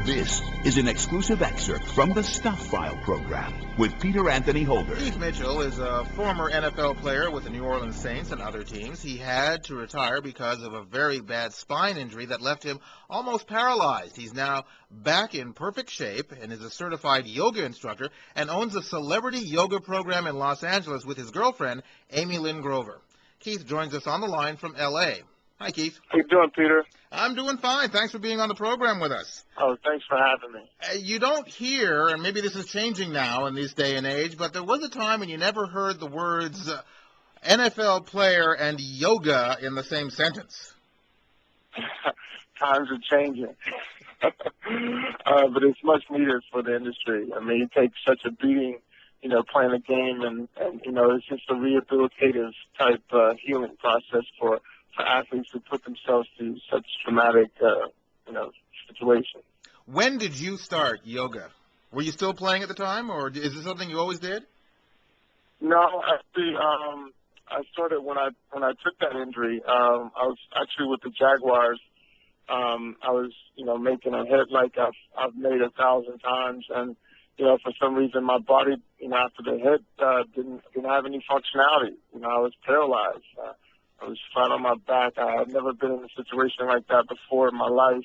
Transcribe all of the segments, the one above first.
This is an exclusive excerpt from the Stuff File program with Peter Anthony Holder. Keith Mitchell is a former NFL player with the New Orleans Saints and other teams. He had to retire because of a very bad spine injury that left him almost paralyzed. He's now back in perfect shape and is a certified yoga instructor and owns a celebrity yoga program in Los Angeles with his girlfriend, Amy Lynn Grover. Keith joins us on the line from L.A. Hi, Keith. How you doing, Peter? I'm doing fine. Thanks for being on the program with us. Oh, thanks for having me. You don't hear, and maybe this is changing now in this day and age, but there was a time when you never heard the words NFL player and yoga in the same sentence. Times are changing. But it's much needed for the industry. I mean, you take such a beating, playing a game, and it's just a rehabilitative type healing process for athletes who put themselves through such traumatic, situations. When did you start yoga? Were you still playing at the time, or is this something you always did? No, actually, I started when I took that injury. I was actually with the Jaguars. I was, making a hit like I've made 1,000 times, and for some reason my body, after the hit, didn't have any functionality. I was paralyzed. I was flat on my back. I had never been in a situation like that before in my life,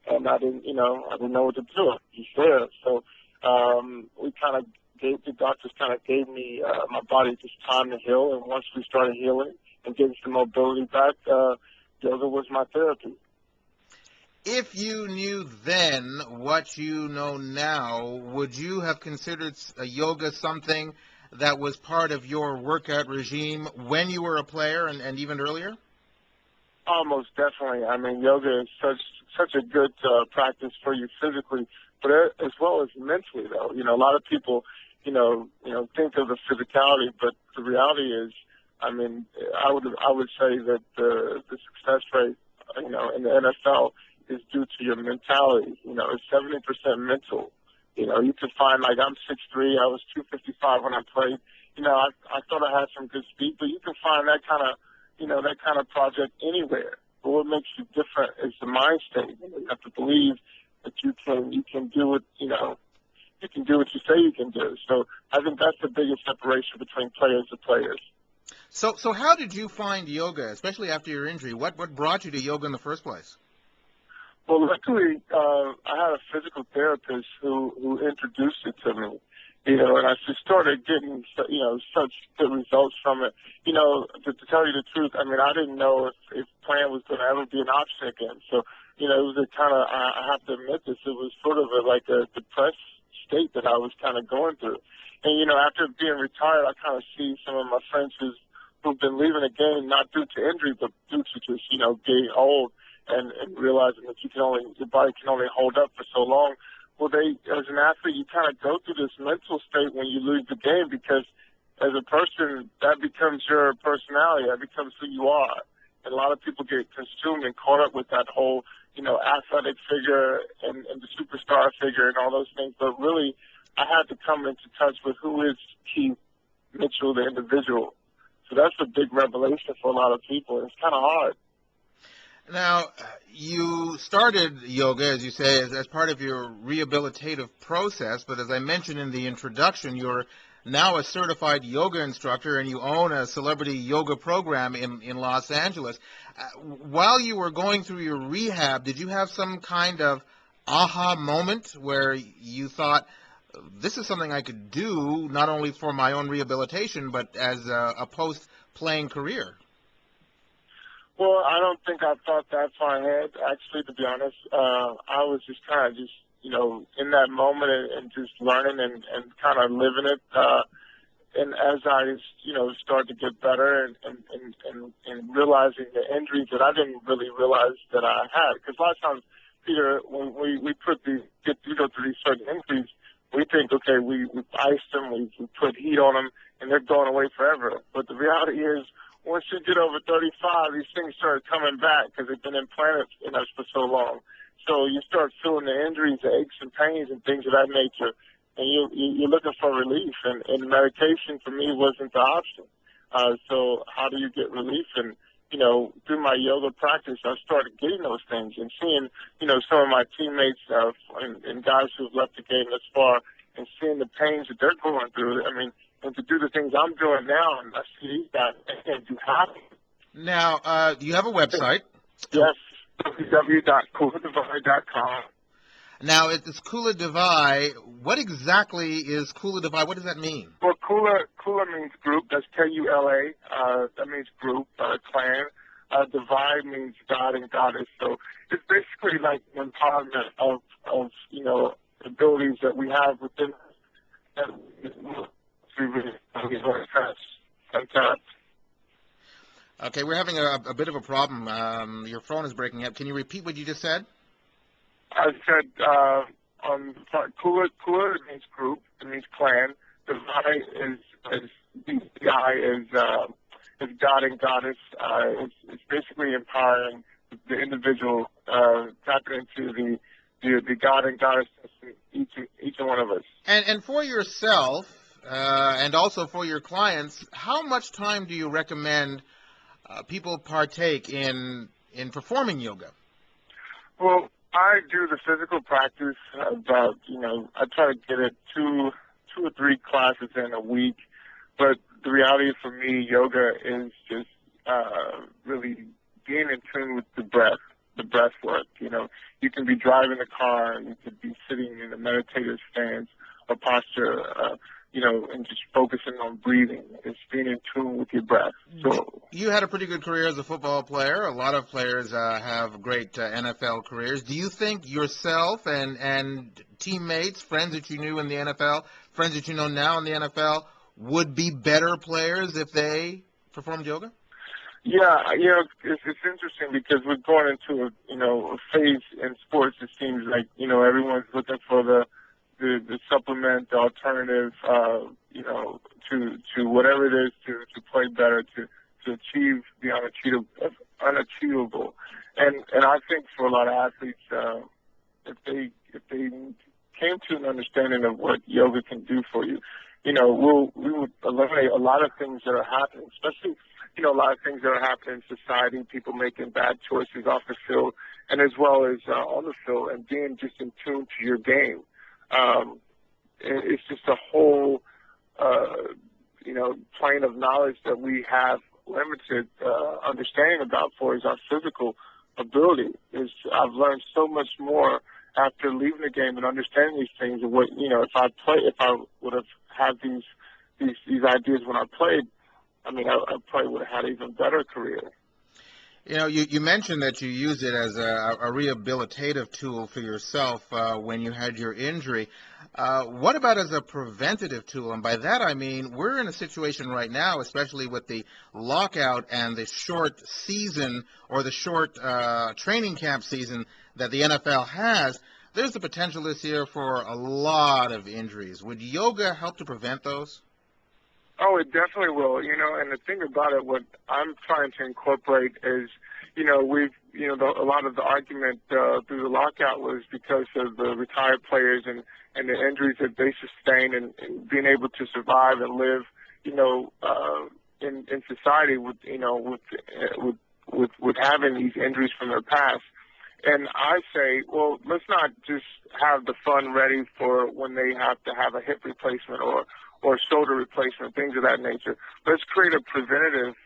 and I didn't know what to do. Just there. So the doctors kind of gave me my body just time to heal, and once we started healing and getting some mobility back, yoga was my therapy. If you knew then what you know now, would you have considered yoga something that was part of your workout regime when you were a player and even earlier? Almost definitely. I mean, yoga is such a good practice for you physically, but as well as mentally, though. A lot of people, think of the physicality, but the reality is, I mean, I would say that the success rate, in the NFL is due to your mentality. It's 70% mental. You can find, like, I'm 6'3", I was 255 when I played. I thought I had some good speed, but you can find that kind of project anywhere. But what makes you different is the mind state. You have to believe that you can do it, you can do what you say you can do. So I think that's the biggest separation between players and players. So how did you find yoga, especially after your injury? What brought you to yoga in the first place? Well, luckily, I had a physical therapist who introduced it to me, and I just started getting, such good results from it. To tell you the truth, I mean, I didn't know if playing was going to ever be an option again. So, it was a kind of, I have to admit this, it was sort of like a depressed state that I was kind of going through. And, after being retired, I kind of see some of my friends who've been leaving the game, not due to injury, but due to just, getting old. And realizing that your body can only hold up for so long. Well, as an athlete, you kind of go through this mental state when you lose the game because as a person, that becomes your personality. That becomes who you are. And a lot of people get consumed and caught up with that whole, athletic figure and the superstar figure and all those things. But really, I had to come into touch with who is Keith Mitchell, the individual. So that's a big revelation for a lot of people. It's kind of hard. Now, you started yoga, as you say, as part of your rehabilitative process, but as I mentioned in the introduction, you're now a certified yoga instructor and you own a celebrity yoga program in Los Angeles. While you were going through your rehab, did you have some kind of aha moment where you thought, this is something I could do not only for my own rehabilitation, but as a post-playing career? Well, I don't think I thought that far ahead, actually, to be honest. I was just kind of in that moment and just learning and kind of living it. And as I, started to get better and realizing the injuries that I didn't really realize that I had. Because a lot of times, Peter, when we go through these certain injuries, we think, okay, we iced them, we put heat on them, and they're going away forever. But the reality is, once you get over 35, these things start coming back because they've been implanted in us for so long. So you start feeling the injuries, the aches and pains and things of that nature, and you're looking for relief. And medication for me wasn't the option. So how do you get relief? And through my yoga practice, I started getting those things and seeing, some of my teammates and guys who've left the game thus far and seeing the pains that they're going through. I mean, and to do the things I'm doing now, and I see these guys and do happy. Now, do you have a website? Yes, www.cooladivide.com. Now, it's Kula Divide. What exactly is Kula Divide? What does that mean? Well, Kula means group. That's Kula. That means group, clan. Divide means God and goddess. So it's basically like empowerment of abilities that we have within us. Okay, we're having a bit of a problem. Your phone is breaking up. Can you repeat what you just said? I said Kula means group. It means clan. Divide is God and goddess. It's basically empowering the individual, tapping into the God and goddess in each one of us. And for yourself, and also for your clients, how much time do you recommend people partake in performing yoga? Well, I do the physical practice about, I try to get it two or three classes in a week. But the reality for me, yoga is just really being in tune with the breath work. You can be driving a car, and you could be sitting in a meditative stance or posture, and just focusing on breathing. It's being in tune with your breath. So you had a pretty good career as a football player. A lot of players have great NFL careers. Do you think yourself and teammates, friends that you knew in the NFL, friends that you know now in the NFL, would be better players if they performed yoga? Yeah, it's interesting because we're going into a phase in sports. It seems like everyone's looking for the supplement, the alternative, to whatever it is to play better, to achieve the unachievable. And I think for a lot of athletes, if they came to an understanding of what yoga can do for you, we would eliminate a lot of things that are happening, especially, a lot of things that are happening in society, people making bad choices off the field and as well as on the field, and being just in tune to your game. It's just a whole, plane of knowledge that we have limited understanding about for is our physical ability. I've learned so much more after leaving the game and understanding these things. And what if I would have had these ideas when I played, I probably would have had an even better career. You mentioned that you used it as a rehabilitative tool for yourself when you had your injury. What about as a preventative tool? And by that I mean we're in a situation right now, especially with the lockout and the short season or the short training camp season that the NFL has. There's the potential this year for a lot of injuries. Would yoga help to prevent those? Oh, it definitely will. And the thing about it, what I'm trying to incorporate is, a lot of the argument through the lockout was because of the retired players and the injuries that they sustained and being able to survive and live, in society with having these injuries from their past. And I say, well, let's not just have the fund ready for when they have to have a hip replacement or shoulder replacement, things of that nature. Let's create a preventative,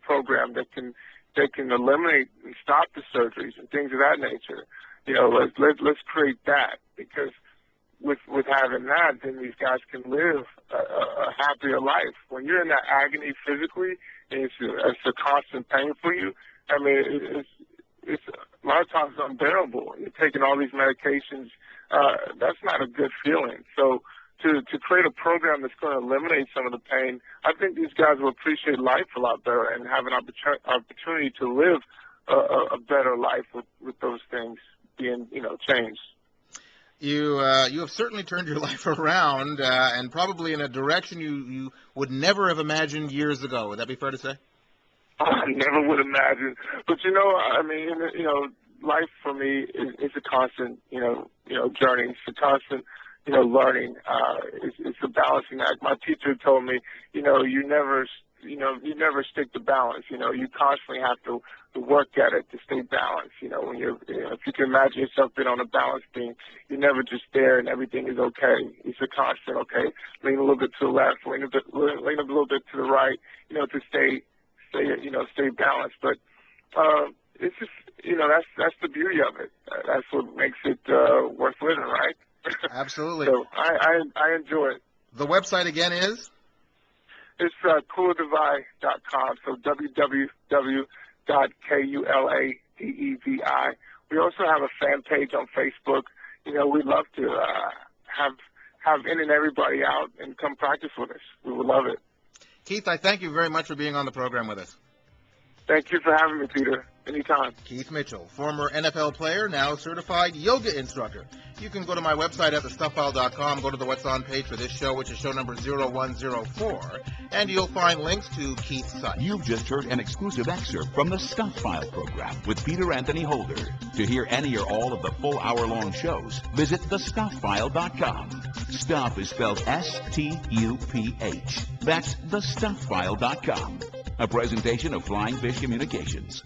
program that can eliminate and stop the surgeries and things of that nature. Let's create that, because with having that, then these guys can live a happier life. When you're in that agony physically, and it's a constant pain for you, it's a lot of times unbearable. You're taking all these medications. That's not a good feeling. So to create a program that's going to eliminate some of the pain, I think these guys will appreciate life a lot better and have an opportunity to live a better life with those things being, changed. You have certainly turned your life around, and probably in a direction you would never have imagined years ago. Would that be fair to say? I never would imagine. But, life for me is a constant, journey. It's a constant, learning. It's a balancing act. My teacher told me, you never you never stick to balance. You constantly have to work at it to stay balanced. When if you can imagine yourself being on a balance beam, you're never just there and everything is okay. It's a constant, okay, lean a little bit to the left, lean a little bit to the right, to stay balanced. But it's just, that's the beauty of it. That's what makes it worth living, right? Absolutely. So I enjoy it. The website again is? It's KulaDevi.com, so www.KULADEVI. We also have a fan page on Facebook. We'd love to have in and everybody out and come practice with us. We would love it. Keith, I thank you very much for being on the program with us. Thank you for having me, Peter. Anytime. Keith Mitchell, former NFL player, now certified yoga instructor. You can go to my website at thestufffile.com, go to the What's On page for this show, which is show number 0104, and you'll find links to Keith's site. You've just heard an exclusive excerpt from the Stuff File program with Peter Anthony Holder. To hear any or all of the full hour-long shows, visit thestufffile.com. Stuff is spelled S-T-U-P-H. That's thestufffile.com. A presentation of Flying Fish Communications.